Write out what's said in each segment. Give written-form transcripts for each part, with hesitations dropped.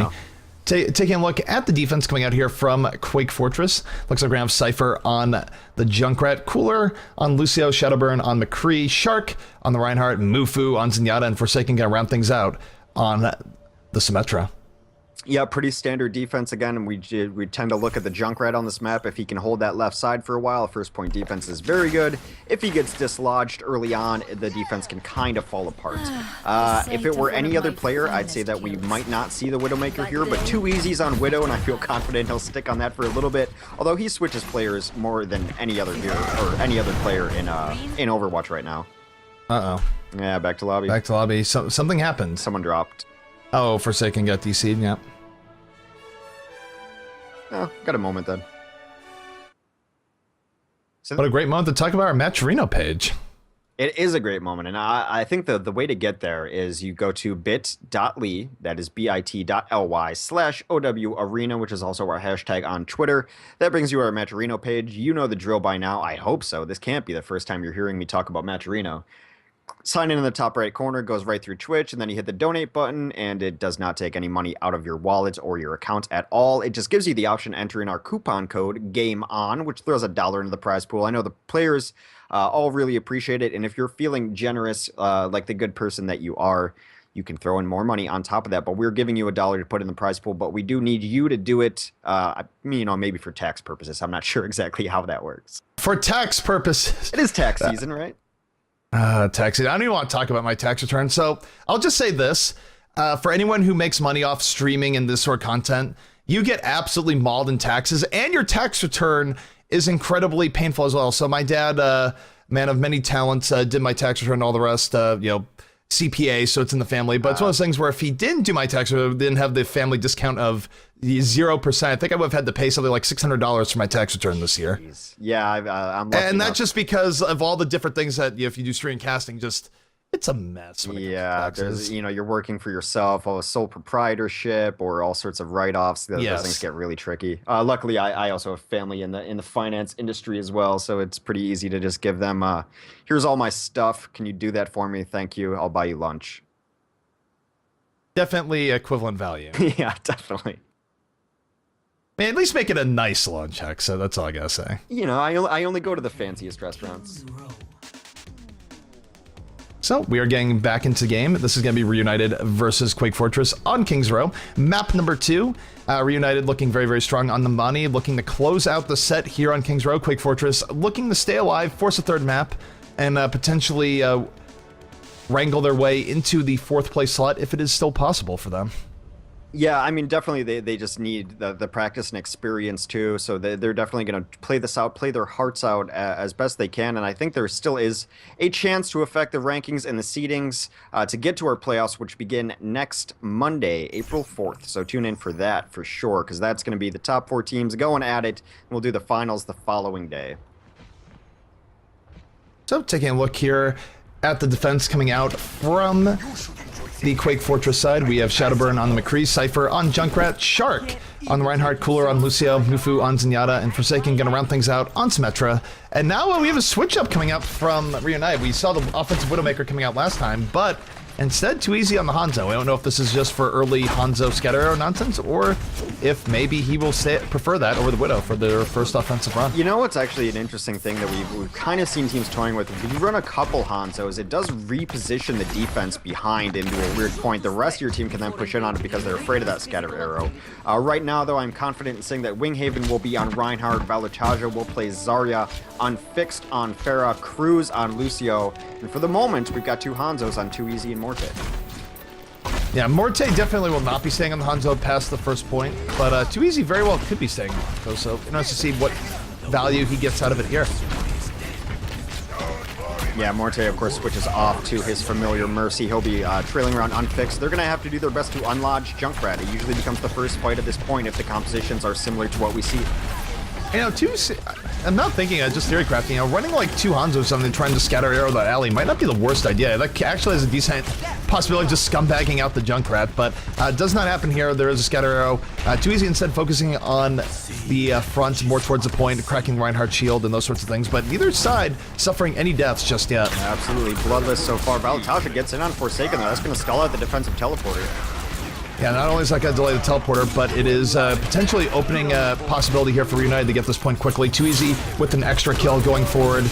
now. Taking a look at the defense coming out here from Quake Fortress. Looks like we're going to have Cypher on the Junkrat, Cooler on Lucio, Shadowburn on McCree, Shark on the Reinhardt, Mufu on Zenyatta, and Forsaken going to round things out on the Symmetra. Yeah, pretty standard defense again, and we tend to look at the Junkrat on this map. If he can hold that left side for a while, first point defense is very good. If he gets dislodged early on, the defense can kind of fall apart. If it were any other player, I'd say that we might not see the Widowmaker here, but 2 easies on Widow, and I feel confident he'll stick on that for a little bit, although he switches players more than any other hero, or any other player in Overwatch right now. Uh-oh. Yeah, back to lobby. Back to lobby. Something happened. Someone dropped. Oh, Forsaken got DC'd, yeah. Oh, got a moment then. So what a great moment to talk about our Matcherino page. It is a great moment, and I think the way to get there is you go to bit.ly, that is bit.ly/OWArena, which is also our hashtag on Twitter. That brings you our Matcherino page. You know the drill by now. I hope so. This can't be the first time you're hearing me talk about Matcherino. Sign in the top right corner, goes right through Twitch, and then you hit the donate button, and it does not take any money out of your wallet or your account at all. It just gives you the option to enter in our coupon code GAMEON, which throws $1 into the prize pool. I know the players all really appreciate it, and if you're feeling generous, like the good person that you are, you can throw in more money on top of that. But we're giving you $1 to put in the prize pool, but we do need you to do it, maybe for tax purposes. I'm not sure exactly how that works. For tax purposes. It is tax season, right? Tax. I don't even want to talk about my tax return. So I'll just say this. For anyone who makes money off streaming and this sort of content, you get absolutely mauled in taxes, and your tax return is incredibly painful as well. So my dad, man of many talents, did my tax return and all the rest, CPA, so it's in the family. But it's one of those things where if he didn't do my tax return, didn't have the family discount of the 0%, I think I would have had to pay something like $600 for my tax return this year. Jeez. Yeah, I'm lucky and that's just because of all the different things that if you do stream casting, just it's a mess. Yeah, there's you're working for yourself, sole proprietorship, or all sorts of write-offs. Those things get really tricky. Luckily, I also have family in the finance industry as well, so it's pretty easy to just give them, here's all my stuff. Can you do that for me? Thank you. I'll buy you lunch. Definitely equivalent value. Yeah, definitely. Man, at least make it a nice lunch, heck. So that's all I gotta say. I only go to the fanciest restaurants. So we are getting back into the game. This is going to be Reunited versus Quake Fortress on Kings Row. Map number 2. Reunited looking very, very strong on the money, looking to close out the set here on Kings Row. Quake Fortress looking to stay alive, force a third map, and potentially wrangle their way into the 4th place slot if it is still possible for them. Yeah, I mean, definitely they just need the practice and experience too, so they're definitely going to play this out, play their hearts out as best they can, and I think there still is a chance to affect the rankings and the seedings to get to our playoffs, which begin next Monday, April 4th, so tune in for that for sure, because that's going to be the top 4 teams going at it, and we'll do the finals the following day. So taking a look here at the defense coming out from the Quake Fortress side, we have Shadowburn on the McCree, Cypher on Junkrat, Shark on the Reinhardt, Cooler on Lucio, Mufu on Zenyatta, and Forsaken gonna round things out on Symmetra. And now we have a switch up coming up from Reunite. We saw the offensive Widowmaker coming out last time, but instead too easy on the Hanzo. I don't know if this is just for early Hanzo scatter arrow nonsense, or if maybe he will prefer that over the Widow for their first offensive run. You know what's actually an interesting thing that we've kind of seen teams toying with? If you run a couple Hanzos, it does reposition the defense behind into a weird point. The rest of your team can then push in on it because they're afraid of that scatter arrow. Right now, though, I'm confident in saying that Winghaven will be on Reinhardt, Valutaja will play Zarya, Unfixed on Pharah, Cruz on Lucio, and for the moment, we've got 2 Hanzos on 2 Easy and Morte. Yeah, Morte definitely will not be staying on the Hanzo past the first point, but Too Easy very well could be staying on Hanzo, so it's nice to see what value he gets out of it here. Yeah, Morte, of course, switches off to his familiar Mercy. He'll be trailing around Unfixed. They're going to have to do their best to unlodge Junkrat. It usually becomes the first fight at this point if the compositions are similar to what we see. I'm not thinking, just theory crafting, running like 2 Hanzos or something trying to scatter arrow that alley might not be the worst idea. That actually has a decent possibility of just scumbagging out the Junkrat, but does not happen here. There is a scatter arrow. Too Easy instead focusing on the front, more towards the point, cracking Reinhardt's shield and those sorts of things, but neither side suffering any deaths just yet. Absolutely bloodless so far. Valutaja gets in on Forsaken though. That's going to stall out the defensive teleporter. Yeah, not only is that going to delay the teleporter, but it is potentially opening a possibility here for Reunited to get this point quickly. Too easy with an extra kill going forward.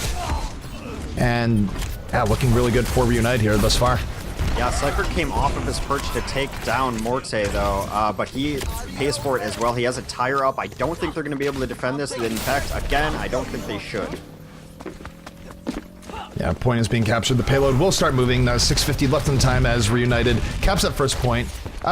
And yeah, looking really good for Reunited here thus far. Yeah, Cypher came off of his perch to take down Morte, though, but he pays for it as well. He has a tire up. I don't think they're going to be able to defend this. In fact, again, I don't think they should. Yeah, point is being captured. The payload will start moving. 6:50 left in time as Reunited caps that first point.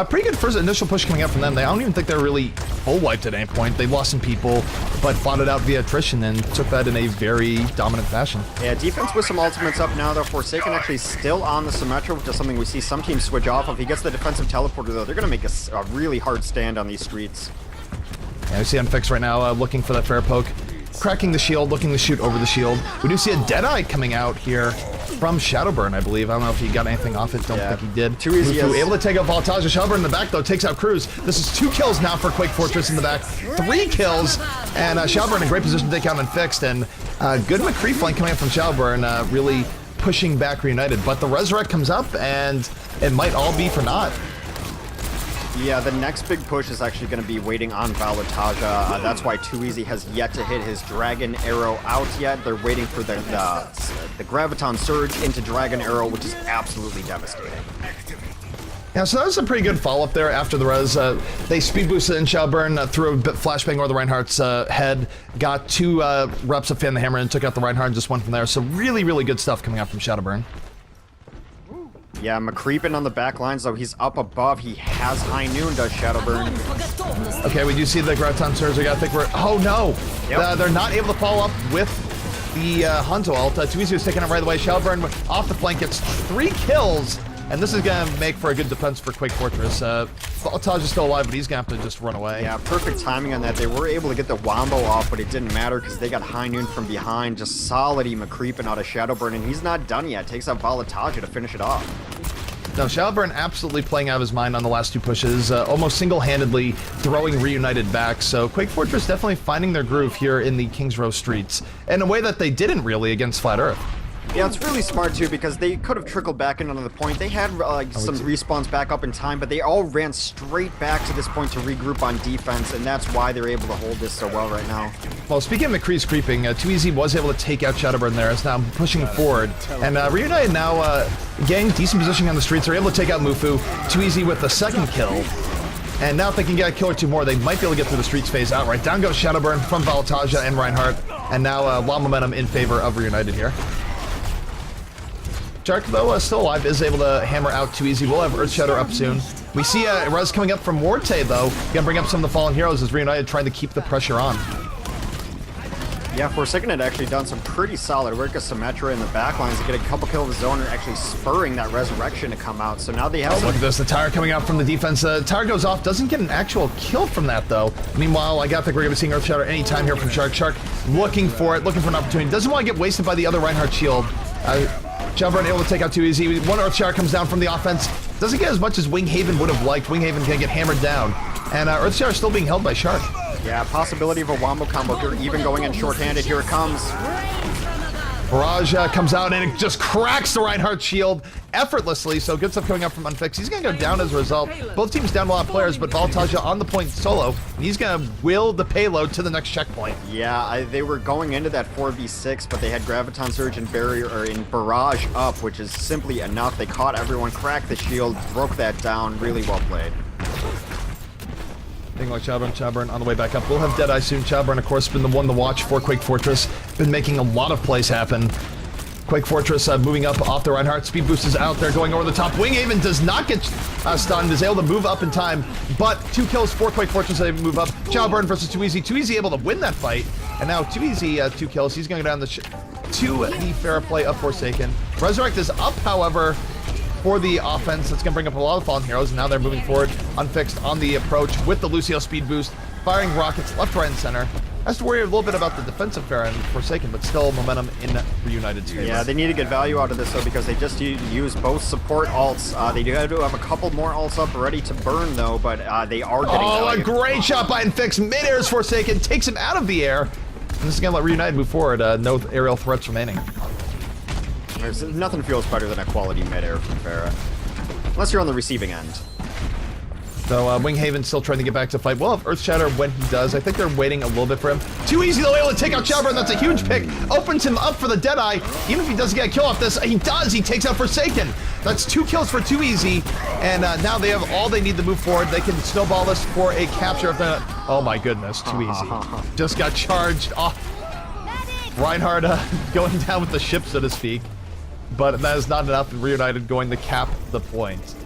Pretty good first initial push coming out from them. I don't even think they're really full wiped at any point. They lost some people, but fought it out via attrition and took that in a very dominant fashion. Yeah, defense with some ultimates up now, though. Forsaken actually still on the Symmetra, which is something we see some teams switch off of. He gets the defensive teleporter, though. They're going to make a really hard stand on these streets. Yeah, we see Unfix right now looking for that fair poke. Cracking the shield, looking to shoot over the shield. We do see a Deadeye coming out here from Shadowburn, I believe. I don't know if he got anything off it. Don't think he did. Too easy. Able to take out Voltage. Shadowburn in the back, though, takes out Cruz. This is 2 kills now for Quake Fortress in the back. 3 kills, and Shadowburn in a great position to take out Unfixed. And good McCree flank coming up from Shadowburn, really pushing back Reunited. But the Resurrect comes up, and it might all be for naught. Yeah, the next big push is actually going to be waiting on Valataja. That's why Too Easy has yet to hit his Dragon Arrow out yet. They're waiting for the Graviton Surge into Dragon Arrow, which is absolutely devastating. Yeah, so that was a pretty good follow-up there after the res. They speed boosted in Shadowburn, threw a bit flashbang over the Reinhardt's head, got 2 reps of Fan the Hammer and took out the Reinhardt and just went from there. So really, really good stuff coming out from Shadowburn. Yeah, McCreepin on the back lines, though. He's up above. He has High Noon, does Shadowburn. Okay, we do see the Graviton Surge. I gotta think we're... Oh, no! Yep. They're not able to follow up with the Hanzo ult. Too Easy was taking it right away. Shadowburn off the flank gets 3 kills, and this is gonna make for a good defense for Quake Fortress. Voltage is still alive, but he's gonna have to just run away. Yeah, perfect timing on that. They were able to get the Wombo off, but it didn't matter because they got High Noon from behind. Just solidly McCreepin out of Shadowburn, and he's not done yet. Takes out Voltage to finish it off. No, Shadowburn absolutely playing out of his mind on the last 2 pushes, almost single-handedly throwing Reunited back. So Quake Fortress definitely finding their groove here in the Kings Row streets in a way that they didn't really against Flat Earth. Yeah, it's really smart, too, because they could have trickled back in another point. They had some respawns back up in time, but they all ran straight back to this point to regroup on defense, and that's why they're able to hold this so well right now. Well, speaking of McCree's creeping, Too Easy was able to take out Shadowburn there. It's now pushing forward. And Reunited now getting decent positioning on the streets. They're able to take out Mufu. Too Easy with the 2nd kill. And now if they can get a kill or 2 more, they might be able to get through the streets phase outright. Down goes Shadowburn from Valataja and Reinhardt. And now Law Momentum in favor of Reunited here. Shark, though, still alive, is able to hammer out Too Easy. We'll have Earthshatter up soon. We see Res coming up from Morte, though. Gonna bring up some of the fallen heroes as Reunited trying to keep the pressure on. Yeah, Forsaken had actually done some pretty solid work of Symmetra in the backlines to get a couple kills of his own and actually spurring that Resurrection to come out. So now they have look at this, the tire coming out from the defense. Tire goes off, doesn't get an actual kill from that, though. Meanwhile, I gotta think we're gonna be seeing Earthshatter anytime here from Shark. Shark looking for it, looking for an opportunity. Doesn't want to get wasted by the other Reinhardt shield. Shadowburn able to take out Too Easy. 1 Earthshatter comes down from the offense. Doesn't get as much as Winghaven would have liked. Winghaven can get hammered down. And Earthshatter still being held by Shark. Yeah, possibility of a Wombo combo here, even going in shorthanded. Here it comes. Barrage comes out and it just cracks the Reinhardt shield effortlessly, so good stuff coming up from Unfix. He's going to go down as a result. Both teams down a lot of players, but Voltaja on the point solo, and he's going to will the payload to the next checkpoint. Yeah, they were going into that 4v6, but they had Graviton Surge and Barrage up, which is simply enough. They caught everyone, cracked the shield, broke that down. Really well played. Thing like Shadowburn on the way back up. We'll have Deadeye soon. Shadowburn, of course, been the one to watch for Quake Fortress. Been making a lot of plays happen. Quake Fortress moving up off the Reinhardt. Speed boost is out there, going over the top. Winghaven does not get stunned, is able to move up in time, but 2 kills for Quake Fortress. They move up. Shadowburn versus Too Easy. Too Easy able to win that fight, and now Too Easy 2 kills. He's going to go down to the fair play of Forsaken. Resurrect is up, however, for the offense. That's going to bring up a lot of fallen heroes, and now they're moving forward, Unfixed on the approach with the Lucio speed boost, firing rockets left, right, and center. Has to worry a little bit about the defensive fare and Forsaken, but still momentum in Reunited's favor. Yeah, they need to get value out of this, though, because they just use both support alts. They do have a couple more alts up ready to burn, though, but they are getting value. A great shot by Unfix. Mid-air is Forsaken, takes him out of the air. And this is going to let Reunited move forward. No aerial threats remaining. Nothing feels better than a quality mid-air from Farah. Unless you're on the receiving end. So Winghaven still trying to get back to fight. We'll have Earth Shatter when he does. I think they're waiting a little bit for him. Too easy though, able to take out Shadowburn. That's a huge pick. Opens him up for the Deadeye. Even if he doesn't get a kill off this, he does. He takes out Forsaken. That's 2 kills for Too Easy. And now they have all they need to move forward. They can snowball this for a capture of the... Oh my goodness, Too Easy. Just got charged off. Reinhardt going down with the ship, so to speak. But that is not enough. Reunited going to cap the point.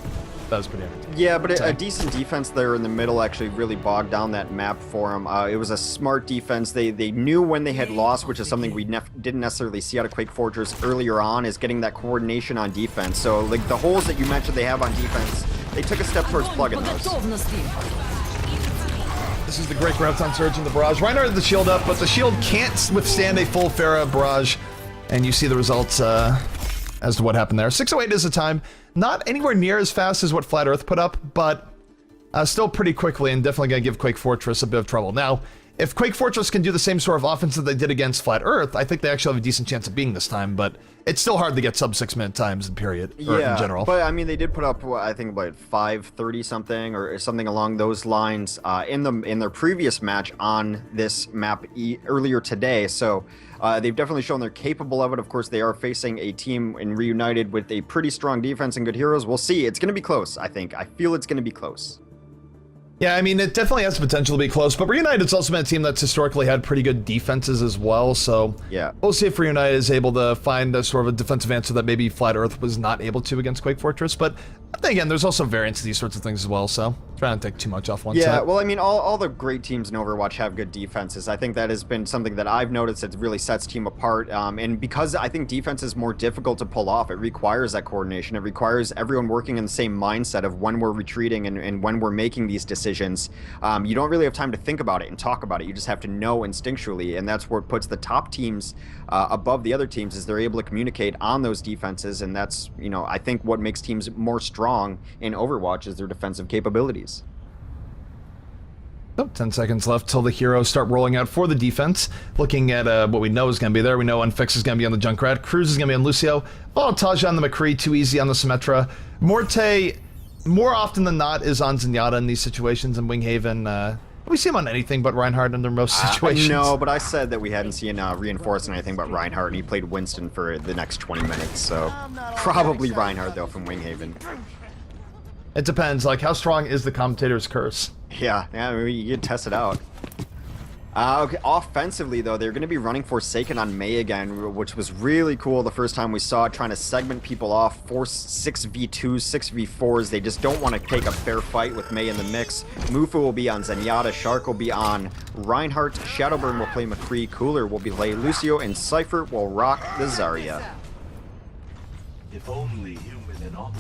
That was pretty entertaining. Yeah, but a decent defense there in the middle actually really bogged down that map for them. It was a smart defense. They knew when they had lost, which is something we didn't necessarily see out of Quake Fortress earlier on, is getting that coordination on defense. So, like, the holes that you mentioned they have on defense, they took a step towards plugging those. This is the great Graviton Surge in the barrage. Reinhardt had the shield up, but the shield can't withstand a full Pharah barrage. And you see the results as to what happened there. 608 is the time. Not anywhere near as fast as what Flat Earth put up, but still pretty quickly, and definitely going to give Quake Fortress a bit of trouble. Now, if Quake Fortress can do the same sort of offense that they did against Flat Earth, I think they actually have a decent chance of beating this time, but it's still hard to get sub 6 minute times in period, or in general. But I mean, they did put up, I think, about 530 something, or something along those lines in their previous match on this map earlier today, so they've definitely shown they're capable of it. Of course, they are facing a team in Reunited with a pretty strong defense and good heroes. We'll see. It's going to be close, I think. I feel it's going to be close. Yeah, I mean, it definitely has the potential to be close, but Reunited's also been a team that's historically had pretty good defenses as well, so yeah, we'll see if Reunited is able to find a sort of a defensive answer that maybe Flat Earth was not able to against Quake Fortress, but then again, there's also variance to these sorts of things as well, so try not to take too much off one side. Yeah, well, I mean, all the great teams in Overwatch have good defenses. I think that has been something that I've noticed that really sets team apart, and because I think defense is more difficult to pull off, it requires that coordination. It requires everyone working in the same mindset of when we're retreating and when we're making these decisions. You don't really have time to think about it and talk about it. You just have to know instinctually, and that's what puts the top teams above the other teams, is they're able to communicate on those defenses, and that's, you know, I think what makes teams more strong in Overwatch is their defensive capabilities. Oh, 10 seconds left till the heroes start rolling out for the defense. Looking at what we know is going to be there. We know Unfix is going to be on the Junkrat. Cruz is going to be on Lucio. Voltage on the McCree. Too Easy on the Symmetra. Morte, more often than not, is on Zenyatta in these situations. And Winghaven, we see him on anything but Reinhardt under most situations. No, but I said that we hadn't seen reinforcing anything but Reinhardt, and he played Winston for the next 20 minutes. So probably Reinhardt, though, from Winghaven. It depends. Like, how strong is the commentator's curse? Yeah, I mean, you can test it out. Okay, offensively, though, they're going to be running Forsaken on Mei again, which was really cool the first time we saw it, trying to segment people off, force 6v2s, 6v4s. They just don't want to take a fair fight with Mei in the mix. Mufu will be on Zenyatta, Shark will be on Reinhardt, Shadowburn will play McCree, Cooler will play Lucio, and Cypher will rock the Zarya. If only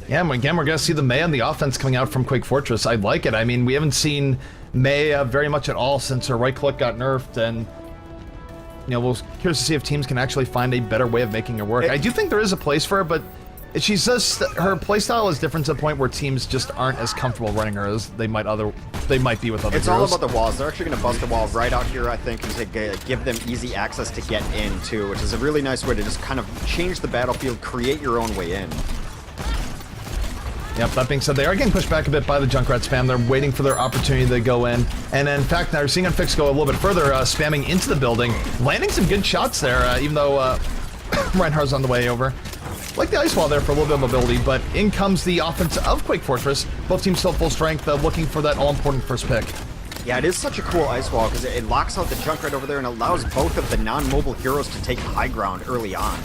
yeah, and again, we're going to see the Mei on the offense coming out from Quake Fortress. I like it. I mean, we haven't seen Mei very much at all since her right click got nerfed, and you know, we're curious to see if teams can actually find a better way of making her work. I do think there is a place for her, but she's just, her playstyle is different to the point where teams just aren't as comfortable running her as they might be with other It's heroes. all about the walls. They're actually going to bust the wall right out here, I think, and to give them easy access to get in, too, which is a really nice way to just kind of change the battlefield, create your own way in. Yep, that being said, they are getting pushed back a bit by the Junkrat spam. They're waiting for their opportunity to go in. And in fact, now we're seeing Unfix go a little bit further, spamming into the building, landing some good shots there, even though Reinhardt's on the way over. Like the ice wall there for a little bit of mobility, but in comes the offense of Quake Fortress. Both teams still full strength, looking for that all-important first pick. Yeah, it is such a cool ice wall because it locks out the Junkrat over there and allows both of the non-mobile heroes to take high ground early on.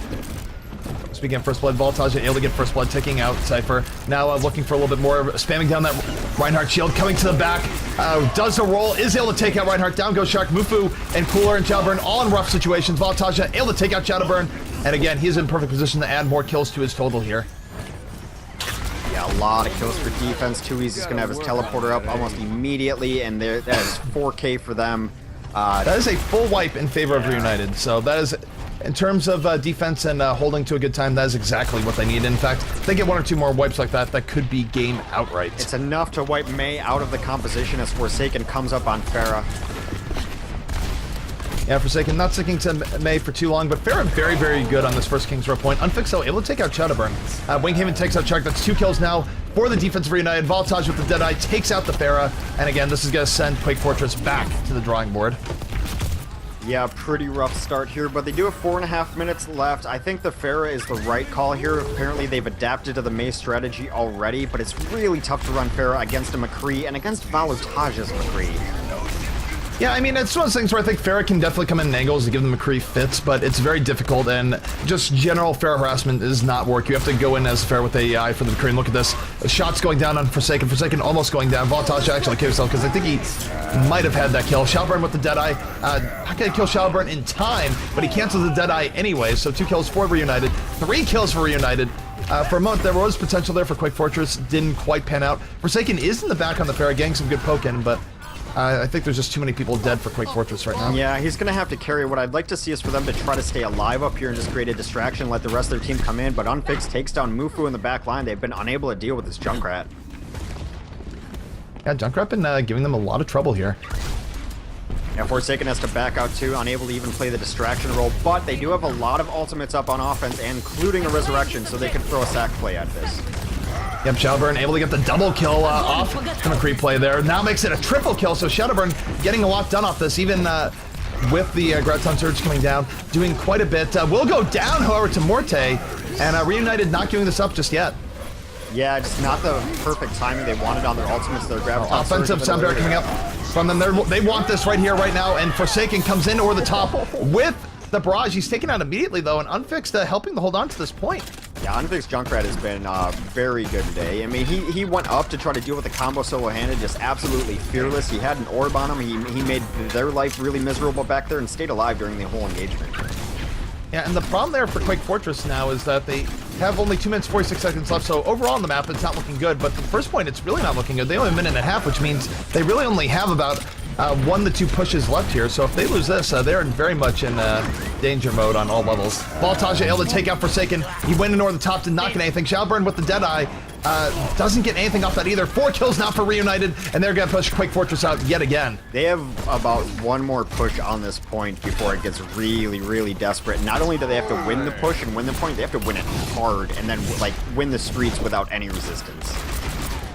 Speaking of First Blood, Voltage able to get First Blood, taking out Cypher. Now looking for a little bit more, spamming down that Reinhardt shield, coming to the back. Does a roll, is able to take out Reinhardt. Down goes Shark, Mufu, and Cooler and Shadowburn, all in rough situations. Voltage able to take out Shadowburn. And again, he's in perfect position to add more kills to his total here. Yeah, a lot of kills for defense. Too Easy's going to have his teleporter up almost immediately, and that is 4K for them. That is a full wipe in favor of Reunited, so that is... In terms of defense and holding to a good time, that is exactly what they need. In fact, if they get one or two more wipes like that, that could be game outright. It's enough to wipe Mei out of the composition as Forsaken comes up on Pharah. Yeah, Forsaken not sticking to Mei for too long, but Pharah very, very good on this first King's Row point. Unfix though, able to take out Shadowburn. Winghaven takes out Shark, that's 2 kills now for the defense of Reunited. Voltage with the Deadeye takes out the Pharah, and again, this is going to send Quake Fortress back to the drawing board. Yeah, pretty rough start here, but they do have 4.5 minutes left. I think the Pharah is the right call here. Apparently, they've adapted to the Mei strategy already, but it's really tough to run Pharah against a McCree and against Voltage's McCree. Yeah, I mean, it's one of those things where I think Pharah can definitely come in angles to give them McCree fits, but it's very difficult, and just general Pharah harassment does not work. You have to go in as Pharah with AI for the McCree, and look at this. Shots going down on Forsaken. Forsaken almost going down. Voltage actually killed himself, because I think he might have had that kill. Shadowburn with the Deadeye. Not going to kill Shadowburn in time, but he cancels the Deadeye anyway, so 2 kills for Reunited. 3 kills for Reunited. For a moment, there was potential there for Quake Fortress. Didn't quite pan out. Forsaken is in the back on the Pharah, getting some good poke in, but I think there's just too many people dead for Quake Fortress right now. Yeah, he's going to have to carry. What I'd like to see is for them to try to stay alive up here and just create a distraction, let the rest of their team come in, but Unfixed takes down Mufu in the back line. They've been unable to deal with this Junkrat. Yeah, Junkrat been giving them a lot of trouble here. Yeah, Forsaken has to back out too, unable to even play the distraction role, but they do have a lot of ultimates up on offense, including a Resurrection, so they can throw a sack play at this. Yep, Shadowburn able to get the double kill off the McCree play there. Now makes it a triple kill, so Shadowburn getting a lot done off this, even with the Graviton Surge coming down, doing quite a bit. Will go down, however, to Morte, and Reunited not giving this up just yet. Yeah, just not the perfect timing they wanted on their ultimates. Their Graviton offensive sound barrier coming up from them. They want this right here, right now, and Forsaken comes in over the top with the barrage. He's taken out immediately, though, and Unfixed helping to hold on to this point. Yeah, Unfixed Junkrat has been very good today. I mean, he went up to try to deal with the combo solo-handed, just absolutely fearless. He had an orb on him. He made their life really miserable back there and stayed alive during the whole engagement. Yeah, and the problem there for Quake Fortress now is that they have only 2 minutes 46 seconds left, so overall on the map it's not looking good, but the first point it's really not looking good. They only have a minute and a half, which means they really only have about 1 to 2 pushes left here, so if they lose this, they're very much in danger mode on all levels. Voltage able to take out Forsaken. He went in over the top, did not get anything. Shadowburn with the Deadeye doesn't get anything off that either. 4 kills now for Reunited, and they're going to push Quake Fortress out yet again. They have about 1 more push on this point before it gets really, really desperate. Not only do they have to win the push and win the point, they have to win it hard and then like win the streets without any resistance.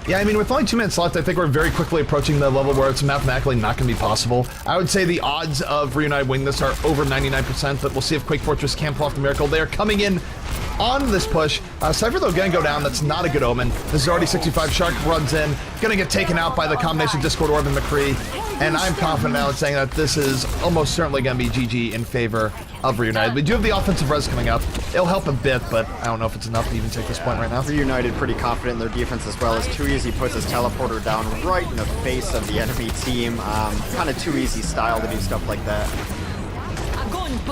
Yeah, I mean, with only 2 minutes left, I think we're very quickly approaching the level where it's mathematically not going to be possible. I would say the odds of Reunited winning this are over 99%, but we'll see if Quake Fortress can pull off the miracle. They are coming in on this push. Cypher, though, going to go down. That's not a good omen. This is already 65. Shark runs in. Going to get taken out by the combination Discord Orb and McCree. And I'm confident now in saying that this is almost certainly going to be GG in favor of Reunited. We do have the offensive res coming up. It'll help a bit, but I don't know if it's enough to even take this point right now. Reunited pretty confident in their defense as well. As Too Easy puts his teleporter down right in the face of the enemy team. Kind of Too Easy style to do stuff like that.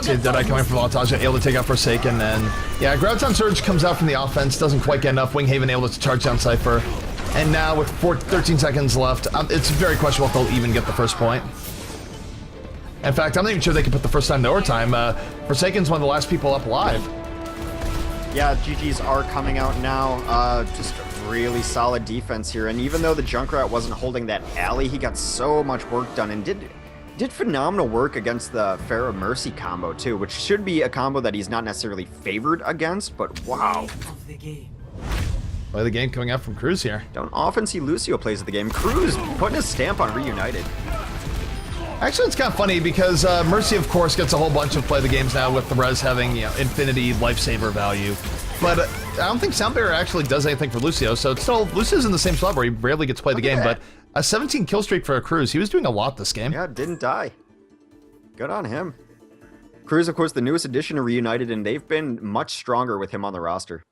See Deadeye coming from Voltage, able to take out Forsaken, and yeah, Graviton Surge comes out from the offense, doesn't quite get enough. Winghaven able to charge down Cypher, and now with 13 seconds left, it's very questionable if they'll even get the first point. In fact, I'm not even sure they can put the first time to overtime. Forsaken's one of the last people up alive. Yeah, GGs are coming out now. Just really solid defense here, and even though the Junkrat wasn't holding that alley, he got so much work done and did phenomenal work against the Pharah Mercy combo too, which should be a combo that he's not necessarily favored against, but wow. Play the game coming up from Cruz here. Don't often see Lucio plays the game. Cruz putting his stamp on Reunited. Actually, it's kind of funny because Mercy, of course, gets a whole bunch of play the games now with the res having, you know, infinity lifesaver value. But I don't think Sound Barrier actually does anything for Lucio, so it's still, Lucio's in the same spot where he rarely gets to play the game, but a 17 kill streak for a Cruz. He was doing a lot this game. Yeah, didn't die. Good on him. Cruz, of course, the newest addition to Reunited, and they've been much stronger with him on the roster.